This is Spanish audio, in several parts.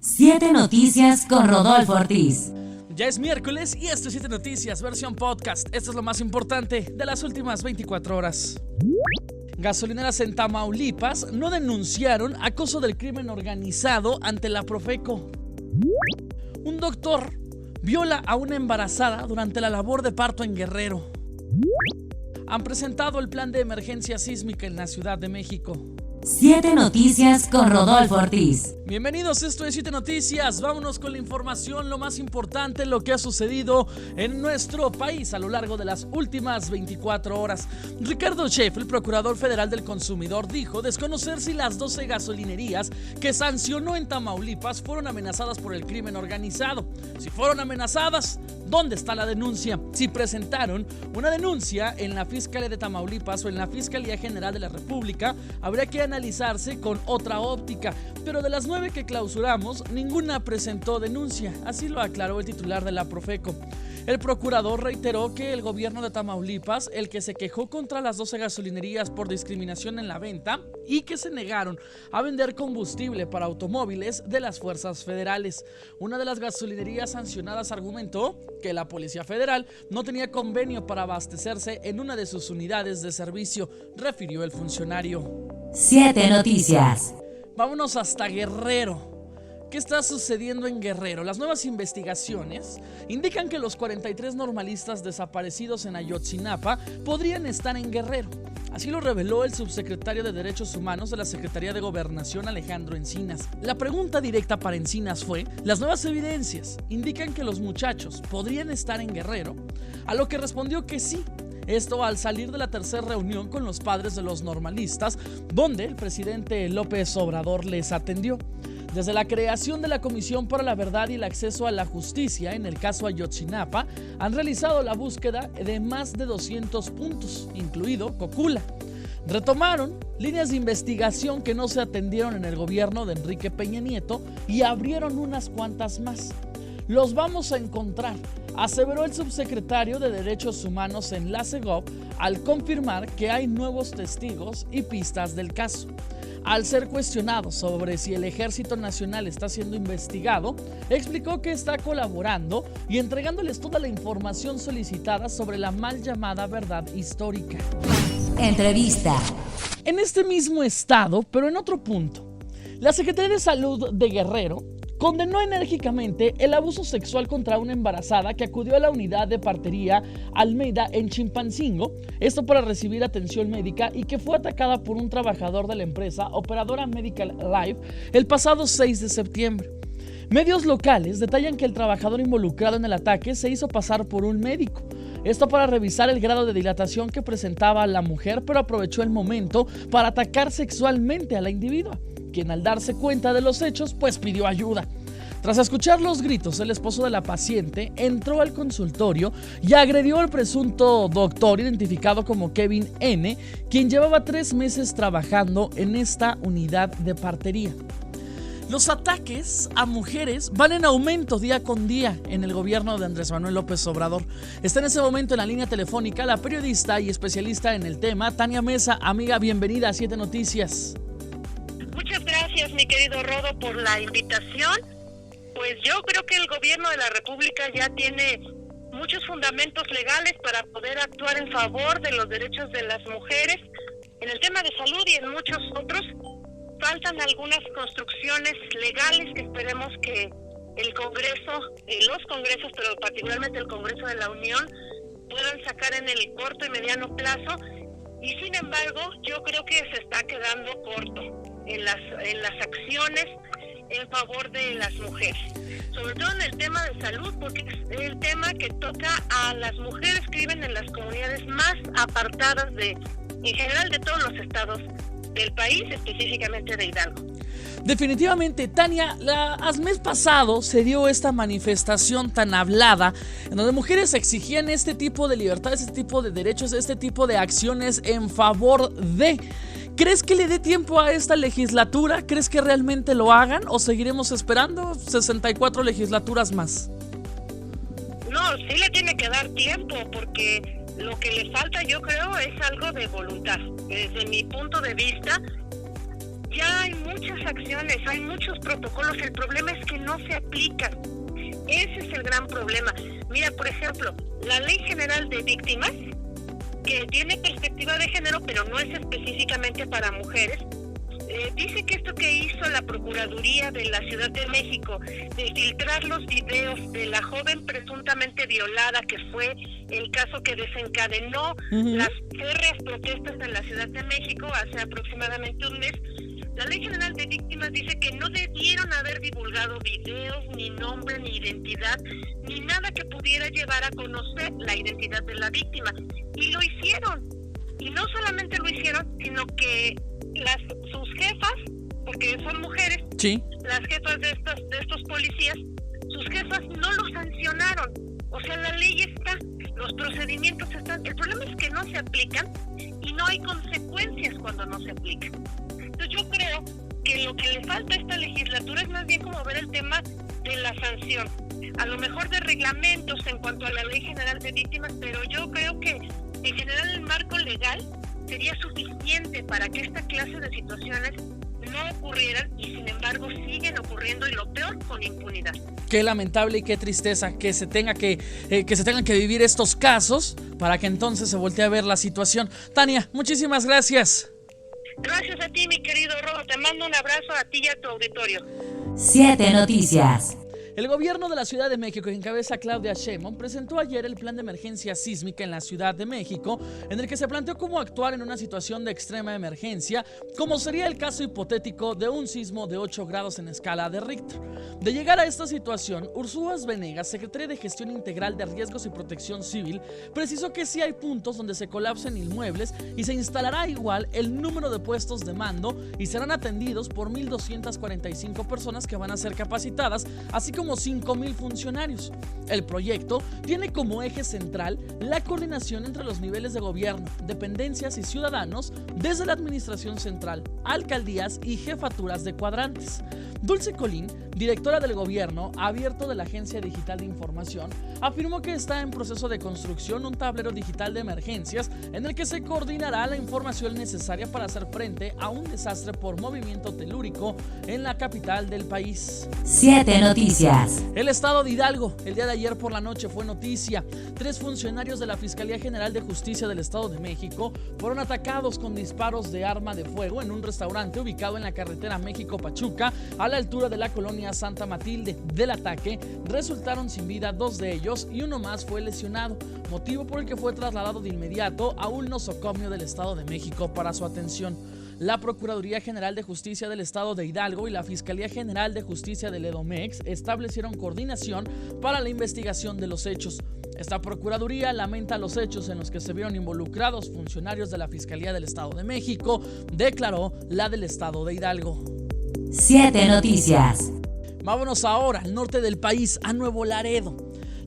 7 Noticias con Rodolfo Ortiz. Ya es miércoles y esto es 7 Noticias, versión podcast. Esto es lo más importante de las últimas 24 horas. Gasolineras en Tamaulipas no denunciaron acoso del crimen organizado ante la Profeco. Un doctor viola a una embarazada durante la labor de parto en Guerrero. Han presentado el plan de emergencia sísmica en la Ciudad de México. 7 Noticias con Rodolfo Ortiz. Bienvenidos, esto es 7 Noticias. Vámonos con la información, lo más importante, lo que ha sucedido en nuestro país a lo largo de las últimas 24 horas. Ricardo Scheff, el procurador federal del consumidor, dijo desconocer si las 12 gasolinerías que sancionó en Tamaulipas fueron amenazadas por el crimen organizado. Si fueron amenazadas, ¿dónde está la denuncia? Si presentaron una denuncia en la Fiscalía de Tamaulipas o en la Fiscalía General de la República, habría que analizarse con otra óptica, pero de las 9 que clausuramos, ninguna presentó denuncia, así lo aclaró el titular de la Profeco. El procurador reiteró que el gobierno de Tamaulipas, el que se quejó contra las 12 gasolinerías por discriminación en la venta y que se negaron a vender combustible para automóviles de las fuerzas federales. Una de las gasolinerías sancionadas argumentó que la Policía Federal no tenía convenio para abastecerse en una de sus unidades de servicio, refirió el funcionario. 7 Noticias. Vámonos hasta Guerrero. ¿Qué está sucediendo en Guerrero? Las nuevas investigaciones indican que los 43 normalistas desaparecidos en Ayotzinapa podrían estar en Guerrero. Así lo reveló el subsecretario de Derechos Humanos de la Secretaría de Gobernación, Alejandro Encinas. La pregunta directa para Encinas fue: ¿las nuevas evidencias indican que los muchachos podrían estar en Guerrero? A lo que respondió que sí. Esto al salir de la tercera reunión con los padres de los normalistas, donde el presidente López Obrador les atendió. Desde la creación de la Comisión para la Verdad y el Acceso a la Justicia en el caso Ayotzinapa, han realizado la búsqueda de más de 200 puntos, incluido Cocula. Retomaron líneas de investigación que no se atendieron en el gobierno de Enrique Peña Nieto y abrieron unas cuantas más. Los vamos a encontrar, aseveró el subsecretario de Derechos Humanos en la Segov al confirmar que hay nuevos testigos y pistas del caso. Al ser cuestionado sobre si el Ejército Nacional está siendo investigado, explicó que está colaborando y entregándoles toda la información solicitada sobre la mal llamada verdad histórica. Entrevista. En este mismo estado, pero en otro punto, la Secretaría de Salud de Guerrero condenó enérgicamente el abuso sexual contra una embarazada que acudió a la unidad de partería Almeida en Chilpancingo, esto para recibir atención médica, y que fue atacada por un trabajador de la empresa Operadora Medical Life el pasado 6 de septiembre. Medios locales detallan que el trabajador involucrado en el ataque se hizo pasar por un médico. Esto para revisar el grado de dilatación que presentaba la mujer, pero aprovechó el momento para atacar sexualmente a la individua, quien al darse cuenta de los hechos, pues pidió ayuda. Tras escuchar los gritos, el esposo de la paciente entró al consultorio y agredió al presunto doctor identificado como Kevin N., quien llevaba 3 meses trabajando en esta unidad de partería. Los ataques a mujeres van en aumento día con día en el gobierno de Andrés Manuel López Obrador. Está en ese momento en la línea telefónica la periodista y especialista en el tema, Tania Mesa. Amiga, bienvenida a 7 Noticias. Muchas gracias, mi querido Rodo, por la invitación. Pues yo creo que el gobierno de la República ya tiene muchos fundamentos legales para poder actuar en favor de los derechos de las mujeres en el tema de salud y en muchos otros. Faltan algunas construcciones legales que esperemos que el Congreso, los Congresos, pero particularmente el Congreso de la Unión, puedan sacar en el corto y mediano plazo. Y sin embargo, yo creo que se está quedando corto en las acciones en favor de las mujeres, sobre todo en el tema de salud, porque es el tema que toca a las mujeres que viven en las comunidades más apartadas en general de todos los estados del país, específicamente de Hidalgo. Definitivamente, Tania, el mes pasado se dio esta manifestación tan hablada en donde mujeres exigían este tipo de libertades, este tipo de derechos, este tipo de acciones en favor de... ¿Crees que le dé tiempo a esta legislatura? ¿Crees que realmente lo hagan o seguiremos esperando 64 legislaturas más? No, sí le tiene que dar tiempo, porque lo que le falta, yo creo, es algo de voluntad. Desde mi punto de vista, Ya hay muchas acciones, hay muchos protocolos, el problema es que no se aplican. Ese es el gran problema. Mira, por ejemplo, la Ley General de Víctimas, que tiene perspectiva de género, pero no es específicamente para mujeres, dice que esto que hizo la Procuraduría de la Ciudad de México, de filtrar los videos de la joven presuntamente violada, que fue el caso que desencadenó las férreas protestas en la Ciudad de México hace aproximadamente un mes, la Ley General de Víctimas dice que no debieron haber divulgado videos, ni nombre, ni identidad, ni nada que pudiera llevar a conocer la identidad de la víctima. Y lo hicieron. Y no solamente lo hicieron, sino que sus jefas, porque son mujeres, Sí. las jefas de estos policías, sus jefas no lo sancionaron. O sea, la ley está, los procedimientos están. El problema es que no se aplican y no hay consecuencias cuando no se aplican. Entonces yo creo que lo que le falta a esta legislatura es más bien como ver el tema de la sanción. A lo mejor de reglamentos en cuanto a la Ley General de Víctimas, pero yo creo que en general el marco legal sería suficiente para que esta clase de situaciones no ocurrieran y sin embargo siguen ocurriendo, y lo peor, con impunidad. Qué lamentable y qué tristeza que se tengan que vivir estos casos para que entonces se voltee a ver la situación. Tania, muchísimas gracias. Gracias a ti, mi querido Rodo. Te mando un abrazo a ti y a tu auditorio. 7 Noticias. El gobierno de la Ciudad de México, que encabeza Claudia Sheinbaum, presentó ayer el plan de emergencia sísmica en la Ciudad de México, en el que se planteó cómo actuar en una situación de extrema emergencia, como sería el caso hipotético de un sismo de 8 grados en escala de Richter. De llegar a esta situación, Ursúa Venegas, secretaria de Gestión Integral de Riesgos y Protección Civil, precisó que sí hay puntos donde se colapsen inmuebles y se instalará igual el número de puestos de mando y serán atendidos por 1,245 personas que van a ser capacitadas, así como 5,000 funcionarios. El proyecto tiene como eje central la coordinación entre los niveles de gobierno, dependencias y ciudadanos desde la administración central, alcaldías y jefaturas de cuadrantes. Dulce Colín, directora del gobierno abierto de la Agencia Digital de Información, afirmó que está en proceso de construcción un tablero digital de emergencias en el que se coordinará la información necesaria para hacer frente a un desastre por movimiento telúrico en la capital del país. 7 Noticias. El estado de Hidalgo, el día de ayer por la noche fue noticia. 3 funcionarios de la Fiscalía General de Justicia del Estado de México fueron atacados con disparos de arma de fuego en un restaurante ubicado en la carretera México-Pachuca, a la altura de la colonia Santa Matilde. Del ataque resultaron sin vida 2 de ellos y uno más fue lesionado, motivo por el que fue trasladado de inmediato a un nosocomio del Estado de México para su atención. La Procuraduría General de Justicia del Estado de Hidalgo y la Fiscalía General de Justicia del Edomex establecieron coordinación para la investigación de los hechos. Esta Procuraduría lamenta los hechos en los que se vieron involucrados funcionarios de la Fiscalía del Estado de México, declaró la del Estado de Hidalgo. 7 Noticias. Vámonos ahora al norte del país, a Nuevo Laredo.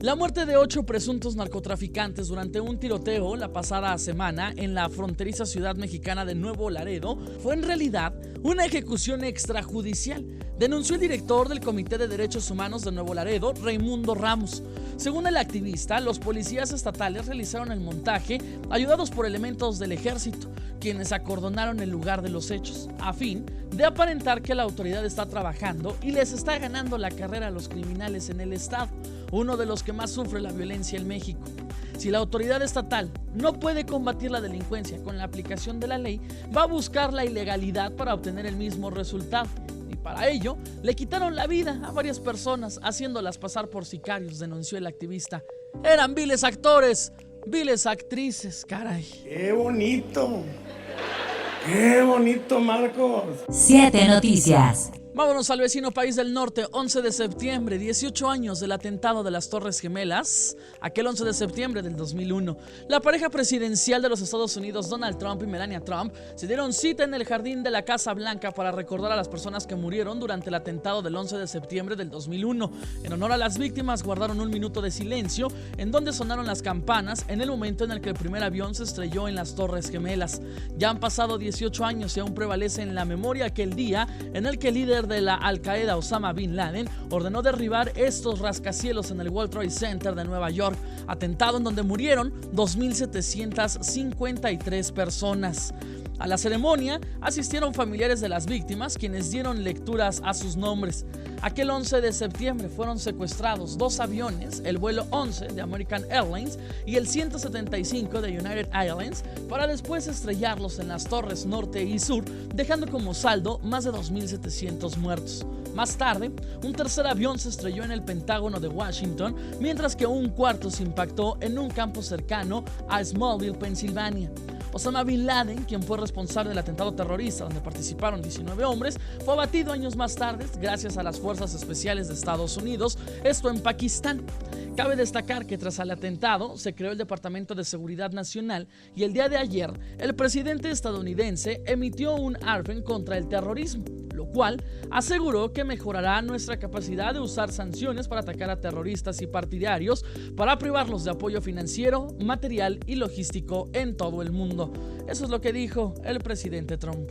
La muerte de 8 presuntos narcotraficantes durante un tiroteo la pasada semana en la fronteriza ciudad mexicana de Nuevo Laredo fue en realidad una ejecución extrajudicial, denunció el director del Comité de Derechos Humanos de Nuevo Laredo, Raimundo Ramos. Según el activista, los policías estatales realizaron el montaje ayudados por elementos del ejército, quienes acordonaron el lugar de los hechos, a fin de aparentar que la autoridad está trabajando y les está ganando la carrera a los criminales en el estado, uno de los que más sufre la violencia en México. Si la autoridad estatal no puede combatir la delincuencia con la aplicación de la ley, va a buscar la ilegalidad para obtener el mismo resultado. Y para ello, le quitaron la vida a varias personas, haciéndolas pasar por sicarios, denunció el activista. Eran viles actores, viles actrices, caray. ¡Qué bonito! ¡Qué bonito, Marcos! 7 Noticias. Vámonos al vecino país del norte. 11 de septiembre, 18 años del atentado de las Torres Gemelas, aquel 11 de septiembre del 2001. La pareja presidencial de los Estados Unidos, Donald Trump y Melania Trump, se dieron cita en el jardín de la Casa Blanca para recordar a las personas que murieron durante el atentado del 11 de septiembre del 2001. En honor a las víctimas, guardaron un minuto de silencio en donde sonaron las campanas en el momento en el que el primer avión se estrelló en las Torres Gemelas. Ya han pasado 18 años y aún prevalece en la memoria aquel día en el que el líder de la Al-Qaeda, Osama Bin Laden, ordenó derribar estos rascacielos en el World Trade Center de Nueva York, atentado en donde murieron 2,753 personas. A la ceremonia asistieron familiares de las víctimas, quienes dieron lecturas a sus nombres. Aquel 11 de septiembre fueron secuestrados 2 aviones, el vuelo 11 de American Airlines y el 175 de United Airlines, para después estrellarlos en las torres norte y sur, dejando como saldo más de 2.700 muertos. Más tarde, un tercer avión se estrelló en el Pentágono de Washington, mientras que un cuarto se impactó en un campo cercano a Smallville, Pensilvania. Osama Bin Laden, quien fue responsable del atentado terrorista donde participaron 19 hombres, fue abatido años más tarde gracias a las fuerzas especiales de Estados Unidos, esto en Pakistán. Cabe destacar que tras el atentado se creó el Departamento de Seguridad Nacional y el día de ayer el presidente estadounidense emitió un ARFEN contra el terrorismo, lo cual aseguró que mejorará nuestra capacidad de usar sanciones para atacar a terroristas y partidarios, para privarlos de apoyo financiero, material y logístico en todo el mundo. Eso es lo que dijo el presidente Trump.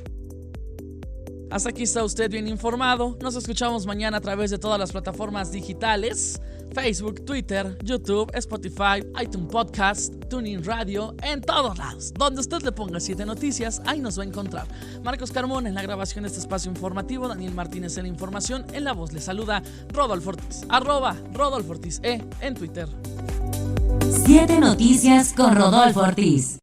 Hasta aquí está usted bien informado. Nos escuchamos mañana a través de todas las plataformas digitales: Facebook, Twitter, YouTube, Spotify, iTunes Podcast, TuneIn Radio, en todos lados. Donde usted le ponga 7 noticias, ahí nos va a encontrar. Marcos Carmona en la grabación de este espacio informativo, Daniel Martínez en la información, en la voz le saluda Rodolfo Ortiz, @Rodolfo Ortiz en Twitter. 7 noticias con Rodolfo Ortiz.